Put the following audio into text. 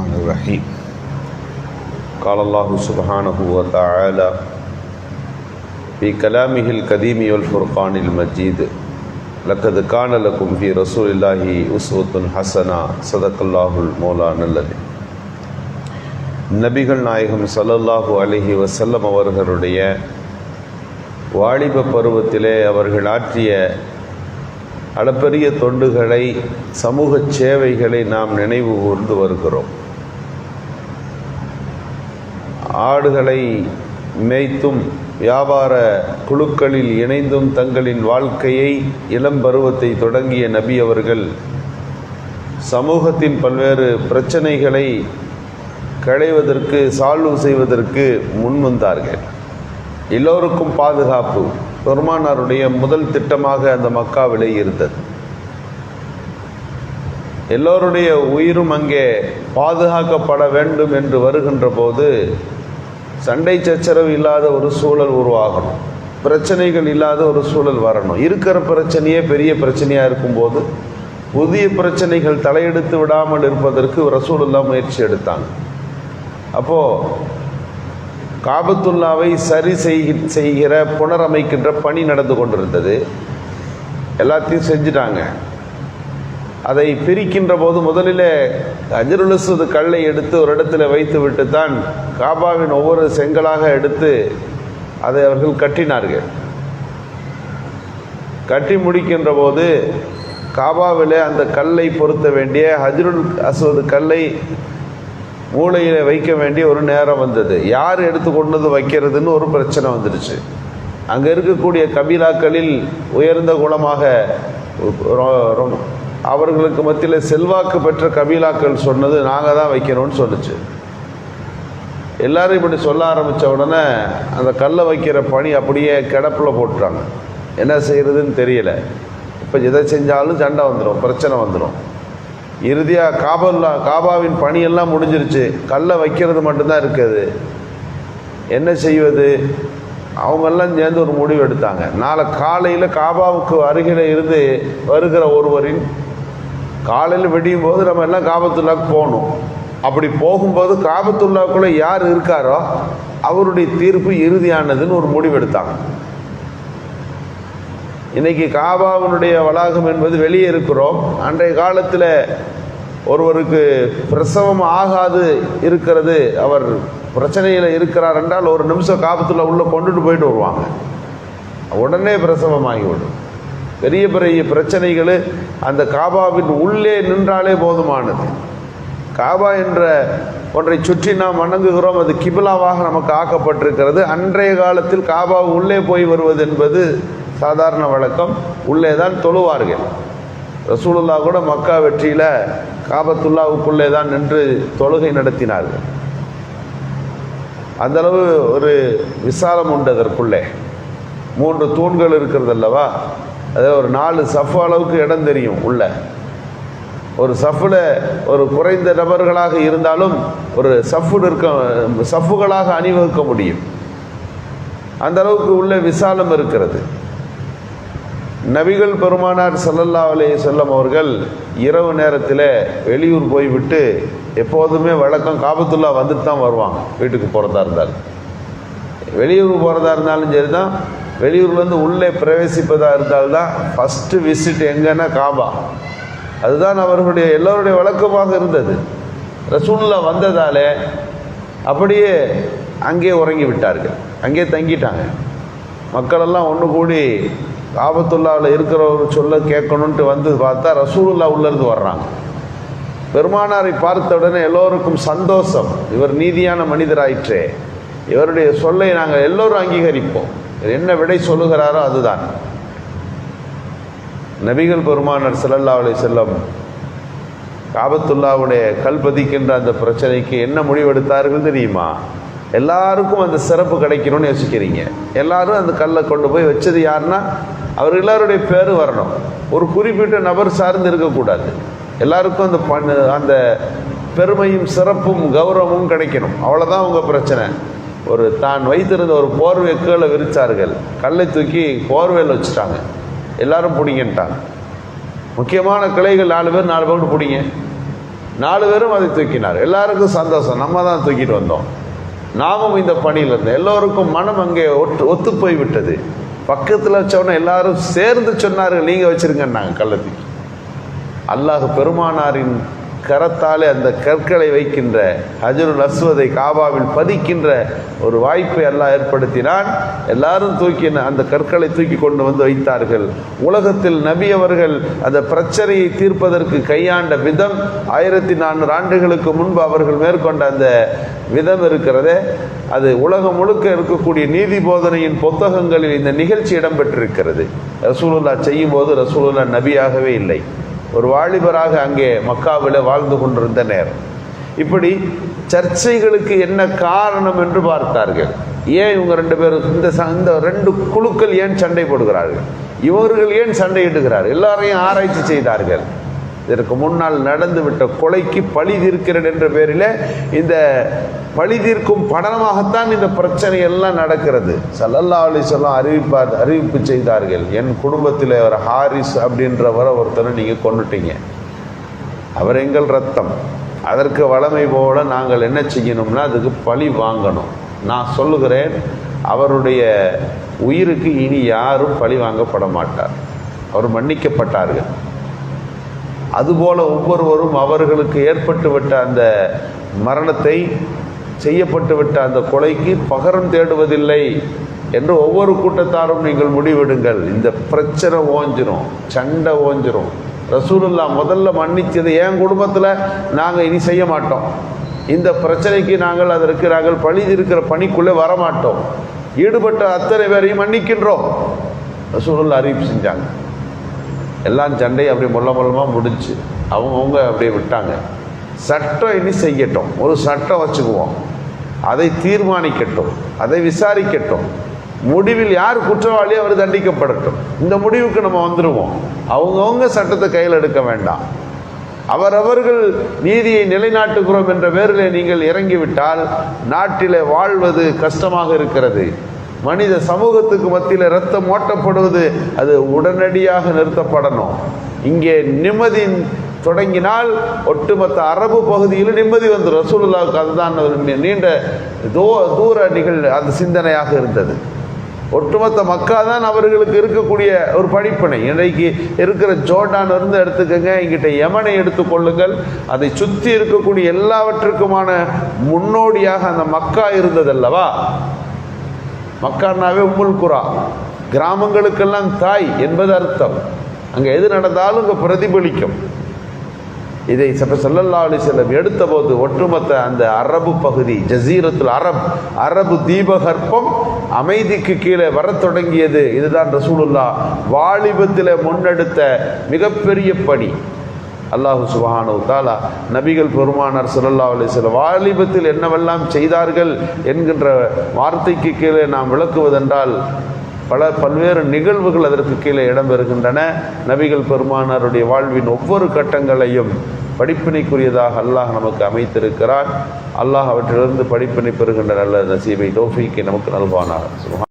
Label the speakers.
Speaker 1: الرحمن الرحيم قال الله سبحانه وتعالى في كلامه القديم والفرقان المجيد لقد كان لكم في رسول الله أسوة حسنة صدق الله المولانا الذي நபிகள் நாயகம் ஸல்லல்லாஹு அலைஹி வஸல்லம் அவர்களுடைய வாலிப பருவத்திலே அவர்கள் ஆற்றிய அளப்பரிய தொண்டுகளை, சமூக சேவைகளை நாம் நினைவு கூர்ந்து வருகிறோம். ஆடுகளை மேய்த்தும் வியாபார குழுக்களில் இணைந்தும் தங்களின் வாழ்க்கையை இளம் பருவத்தை தொடங்கிய நபி அவர்கள் சமூகத்தின் பல்வேறு பிரச்சனைகளை களைவதற்கு, சால்வ் செய்வதற்கு முன்வந்தார்கள். எல்லோருக்கும் பாதுகாப்பு பெருமானாருடைய முதல் திட்டமாக அந்த மக்காவிலே இருந்தது. எல்லோருடைய உயிரும் அங்கே பாதுகாக்கப்பட வேண்டும் என்று வருகின்ற போது சண்டை சச்சரவு இல்லாத ஒரு சூழல் உருவாகணும், பிரச்சனைகள் இல்லாத ஒரு சூழல் வரணும். இருக்கிற பிரச்சனையே பெரிய பிரச்சனையாக இருக்கும்போது புதிய பிரச்சனைகள் தலையெடுத்து விடாமல் இருப்பதற்கு ரசூலுல்லாஹ் முயற்சி எடுத்தாங்க. அப்போது காபத்துல்லாவை சரி செய்கிற புனரமைக்கின்ற பணி நடந்து கொண்டிருந்தது. எல்லாத்தையும் செஞ்சுட்டாங்க. அதை பிரிக்கின்ற போது முதலில் ஹஜ்ருல் அஸ்வத் கல்லை எடுத்து ஒரு இடத்துல வைத்து விட்டு தான் காபாவின் ஒவ்வொரு செங்கலாக எடுத்து அதை அவர்கள் கட்டினார்கள். கட்டி முடிக்கின்ற போது காபாவில் அந்த கல்லை பொருத்த வேண்டிய ஹஜ்ருல் அஸ்வத் கல்லை மூளையில் வைக்க வேண்டிய ஒரு நேரம் வந்தது. யார் எடுத்து கொண்டு வந்து வைக்கிறதுன்னு ஒரு பிரச்சனை வந்துடுச்சு. அங்கே இருக்கக்கூடிய கபீலாக்களில் உயர்ந்த குலமாக அவர்களுக்கு மத்தியில் செல்வாக்கு பெற்ற கபீலாக்கள் சொன்னது நாங்கள் தான் வைக்கணும்னு சொல்லிச்சு. எல்லாரும் இப்படி சொல்ல ஆரம்பித்த உடனே அந்த கல்லை வைக்கிற பணி அப்படியே கிடப்பில் போட்டுறாங்க. என்ன செய்கிறதுன்னு தெரியல. இப்போ எதை செஞ்சாலும் சண்டை வந்துடும், பிரச்சனை வந்துடும். இறுதியாக காபாவின் பணியெல்லாம் முடிஞ்சிருச்சு, கல்லை வைக்கிறது மட்டும்தான் இருக்குது. என்ன செய்வது? அவங்கெல்லாம் சேர்ந்து ஒரு முடிவு எடுத்தாங்க. நாளை காலையில் காபாவுக்கு அருகில் இருந்து வருகிற ஒருவரின் காலையில் வெடியும் போது நம்ம எல்லாம் காபத்துல்லாவுக்கு போகணும். அப்படி போகும்போது காபத்துல்லாவுக்குள்ளே யார் இருக்காரோ அவருடைய தீர்ப்பு இறுதியானதுன்னு ஒரு முடிவு எடுத்தாங்க. இன்றைக்கி காபாவினுடைய வளாகம் என்பது வெளியே இருக்கிறோம். அன்றைய காலத்தில் ஒருவருக்கு பிரசவம் ஆகாது இருக்கிறது, அவர் பிரச்சனையில் இருக்கிறார் என்றால் ஒரு நிமிஷம் காபத்துல்லா உள்ளே கொண்டுட்டு போயிட்டு வருவாங்க, உடனே பிரசவம் ஆகிவிடும். பெரிய பெரிய பிரச்சனைகள் அந்த காபாவின் உள்ளே நின்றாலே போதுமானது. காபா என்ற ஒன்றை சுற்றி நாம் வணங்குகிறோம், அது கிபிலாவாக நமக்கு ஆக்கப்பட்டிருக்கிறது. அன்றைய காலத்தில் காபா உள்ளே போய் வருவது என்பது சாதாரண வழக்கம். உள்ளே தான் தொழுவார்கள். ரசூலுல்லாஹ் கூட மக்கா வெற்றியில் காபத்துல்லாவுக்குள்ளே தான் நின்று தொழுகை நடத்தினார்கள். அந்தளவு ஒரு விசாலம் உண்டு அதற்குள்ளே. 3 தூண்கள் இருக்கிறது அல்லவா, அதாவது ஒரு 4 சஃப் அளவுக்கு இடம் தெரியும். உள்ள ஒரு சஃப்பில் ஒரு குறைந்த நபர்களாக இருந்தாலும் ஒரு சஃப்புகளாக அணிவகுக்க முடியும். அந்த அளவுக்கு உள்ள விசாலம் இருக்கிறது. நபிகள் பெருமானார் ஸல்லல்லாஹு அலைஹி வஸல்லம் அவர்கள் இரவு நேரத்தில் வெளியூர் போய்விட்டு, எப்போதுமே வழக்கம் காபத்துல்லா வந்துட்டு தான் வருவாங்க. வீட்டுக்கு போகிறதா இருந்தாலும், வெளியூர் போகிறதா இருந்தாலும் சரி தான், வெளியூர்லேருந்து உள்ளே பிரவேசிப்பதாக இருந்தால்தான் ஃபஸ்ட்டு விசிட் எங்கன்னா காபா. அதுதான் அவர்களுடைய எல்லோருடைய வழக்கமாக இருந்தது. ரசூலுல்லாஹ் வந்ததாலே அப்படியே அங்கே உறங்கி விட்டார்கள், அங்கே தங்கிட்டாங்க. மக்களெல்லாம் ஒன்று கூடி காபத்துல்லாவில் இருக்கிறவர் சொல்ல கேட்கணுன்ட்டு வந்து பார்த்தா ரசூலுல்லாஹ் உள்ளேருந்து வர்றாங்க. பெருமானாரை பார்த்த உடனே எல்லோருக்கும் சந்தோஷம். இவர் நீதியான மனிதராயிற்றே, இவருடைய சொல்லை நாங்கள் எல்லோரும் அங்கீகரிப்போம். என்ன விடை சொல்லுகிறாரோ அதுதான். நபிகள் பெருமானார் ஸல்லல்லாஹு அலைஹி வஸல்லம் காபத்துல்லாவுடைய கல் பதிக்கின்ற அந்த பிரச்சனைக்கு என்ன முடிவெடுத்தார்கள் தெரியுமா? எல்லாருக்கும் அந்த சிறப்பு கிடைக்கணும்னு யோசிக்கிறீங்க. எல்லாரும் அந்த கல்லை கொண்டு போய் வச்சது யாருன்னா அவர் எல்லாருடைய பேர் வரணும். ஒரு குறிப்பிட்ட நபர் சார்ந்து இருக்கக்கூடாது. எல்லாருக்கும் அந்த பெருமையும் சிறப்பும் கௌரவமும் கிடைக்கணும். அவ்வளோதான் உங்கள் பிரச்சனை. ஒரு தான் வைத்திருந்த ஒரு போர்வை கீழே விரித்தார்கள், கல்லை தூக்கி போர்வையில் வச்சுட்டாங்க. எல்லாரும் பிடிங்கிட்டாங்க. முக்கியமான கிளைகள் 4 பேர் 4 பக்கம் பிடிங்க. 4 பேரும் அதை தூக்கினார். எல்லாருக்கும் சந்தோஷம், நம்ம தான் தூக்கிட்டு வந்தோம், நாமும் இந்த பணியில் இருந்தோம். எல்லோருக்கும் மனம் அங்கே ஒத்து போய் விட்டது. பக்கத்தில் வச்சவன எல்லாரும் சேர்ந்து சொன்னார்கள், நீங்கள் வச்சிருங்கன்னாங்க கள்ளத்துக்கு. அல்லாஹ் பெருமானாரின் கரத்தாலே அந்த கற்களை வைக்கின்ற, ஹஜருல் அஸ்வதை காபாவில் பதிக்கின்ற ஒரு வாய்ப்பை அல்லாஹ் ஏற்படுத்தினான். எல்லாரும் அந்த கற்களை தூக்கி கொண்டு வந்து வைத்தார்கள். உலகத்தில் நபி அவர்கள் அந்த பிரச்சனையை தீர்ப்பதற்கு கையாண்ட விதம் 1400 ஆண்டுகளுக்கு முன்பு அவர்கள் மேற்கொண்ட அந்த விதம் இருக்கிறதே, அது உலகம் முழுக்க இருக்கக்கூடிய நீதி போதனையின் புத்தகங்களில் இந்த நிகழ்ச்சி இடம்பெற்றிருக்கிறது. ரசூலுல்லாஹ் செய்யும் போது ரசூலுல்லாஹ் நபியாகவே இல்லை, ஒரு வாலிபராக அங்கே மக்காவில் வாழ்ந்து கொண்டிருந்த நேரம். இப்படி சர்ச்சைகளுக்கு என்ன காரணம் என்று பார்த்தார்கள். ஏன் இவங்க 2 பேரும் இந்த 2 குழுக்கள் ஏன் சண்டை போடுகிறார்கள், இவர்கள் ஏன் சண்டையிடுகிறார்கள், எல்லாரையும் ஆராய்ச்சி செய்தார்கள். இதற்கு முன்னால் நடந்துவிட்ட கொலைக்கு பழி தீர்க்கிறேன் என்ற பேரில் இந்த பழி தீர்க்கும் படலமாகத்தான் இந்த பிரச்சனை எல்லாம் நடக்கிறது. ஸல்லல்லாஹு அலைஹி வஸல்லம் அறிவிப்பு செய்தார்கள், என் குடும்பத்தில் ஒரு ஹாரிஸ் அப்படின்றவரை ஒருத்தனை நீங்கள் கொண்டுட்டீங்க, அவர் எங்கள் ரத்தம், அதற்கு வளமை போல நாங்கள் என்ன செய்யணும்னா அதுக்கு பழி வாங்கணும். நான் சொல்லுகிறேன், அவருடைய உயிருக்கு இனி யாரும் பழி வாங்கப்பட மாட்டார், அவர் மன்னிக்கப்பட்டார்கள். அதுபோல ஒவ்வொருவரும் அவர்களுக்கு ஏற்பட்டுவிட்ட அந்த மரணத்தை, செய்யப்பட்டுவிட்ட அந்த கொலைக்கு பகரம் தேடுவதில்லை என்று ஒவ்வொரு கூட்டத்தாரும் நீங்கள் முடிவெடுங்கள். இந்த பிரச்சனை ஓஞ்சிரும், சண்டை ஓஞ்சிரும். ரசூலுல்லாஹ் முதல்ல மன்னிச்சது, என் குடும்பத்தில் நாங்கள் இனி செய்ய மாட்டோம், இந்த பிரச்சனைக்கு நாங்கள் பழி இருக்கிற பணிக்குள்ளே வரமாட்டோம், ஈடுபட்ட அத்தனை பேரையும் மன்னிக்கின்றோம் ரசூலுல்லாஹ் அறிவிப்பு செஞ்சாங்க. எல்லாம் சண்டை அப்படி மொல்லமாக முடிஞ்சு அவங்கவுங்க அப்படியே விட்டாங்க. சட்டம் இனி செய்யட்டும், ஒரு சட்டம் வச்சுக்குவோம், அதை தீர்மானிக்கட்டும், அதை விசாரிக்கட்டும், முடிவில் யார் குற்றவாளி அவர் தண்டிக்கப்படட்டும், இந்த முடிவுக்கு நம்ம வந்துடுவோம். அவங்கவுங்க சட்டத்தை கையில் எடுக்க வேண்டாம். அவரவர்கள் நீதியை நிலைநாட்டுகிறோம் என்ற பேரில் நீங்கள் இறங்கிவிட்டால் நாட்டிலே வாழ்வது கஷ்டமாக இருக்கிறது. மனித சமூகத்துக்கு மத்தியில் இரத்தம் ஓட்டப்படுவது அது உடனடியாக நிறுத்தப்படணும். இங்கே நிம்மதி தொடங்கினால் ஒட்டுமொத்த அரபு பகுதியில் நிம்மதி வந்து ரசூலுல்லாஹ்வுக்கு அதுதான் நீண்ட தூர அந்த சிந்தனையாக இருந்தது. ஒட்டுமொத்த மக்கா தான் அவர்களுக்கு இருக்கக்கூடிய ஒரு படிப்பினை. இன்றைக்கு இருக்கிற ஜோர்டான் இருந்து எடுத்துக்கங்க, இங்கிட்ட யமனை எடுத்துக்கொள்ளுங்கள், அதை சுற்றி இருக்கக்கூடிய எல்லாவற்றுக்குமான முன்னோடியாக அந்த மக்கா இருந்ததல்லவா. மக்கானாவே உம்முல் குரா, கிராமங்களுக்கெல்லாம் தாய் என்பது அர்த்தம். அங்கே எது நடந்தாலும் இங்கே பிரதிபலிக்கும். இதை ஸல்லல்லாஹு அலைஹி வஸல்லம் எடுத்த போது ஒட்டுமொத்த அந்த அரபு பகுதி, ஜசீரத்துல் அரபு தீபகற்பம் அமைதிக்கு கீழே வர தொடங்கியது. இதுதான் ரசூலுல்லாஹ் வாலிபத்தில் முன்னெடுத்த மிகப்பெரிய பணி. அல்லாஹு சுப்ஹானஹு தஆலா நபிகள் பெருமானார் ஸல்லல்லாஹு அலைஹி வஸல்லம் வாலிபத்தில் என்னவெல்லாம் செய்தார்கள் என்கின்ற வார்த்தைக்கு கீழே நாம் விளக்குவதென்றால் பல்வேறு நிகழ்வுகள் அதற்கு கீழே இடம்பெறுகின்றன. நபிகள் பெருமானாருடைய வாழ்வின் ஒவ்வொரு கட்டங்களையும் படிப்பினைக்குரியதாக அல்லாஹ் நமக்கு அமைத்திருக்கிறார். அல்லாஹ் அவற்றிலிருந்து படிப்பினை பெறுகின்ற நல்ல நசீபை தௌஃபீக்கை நமக்கு நல்வானார்.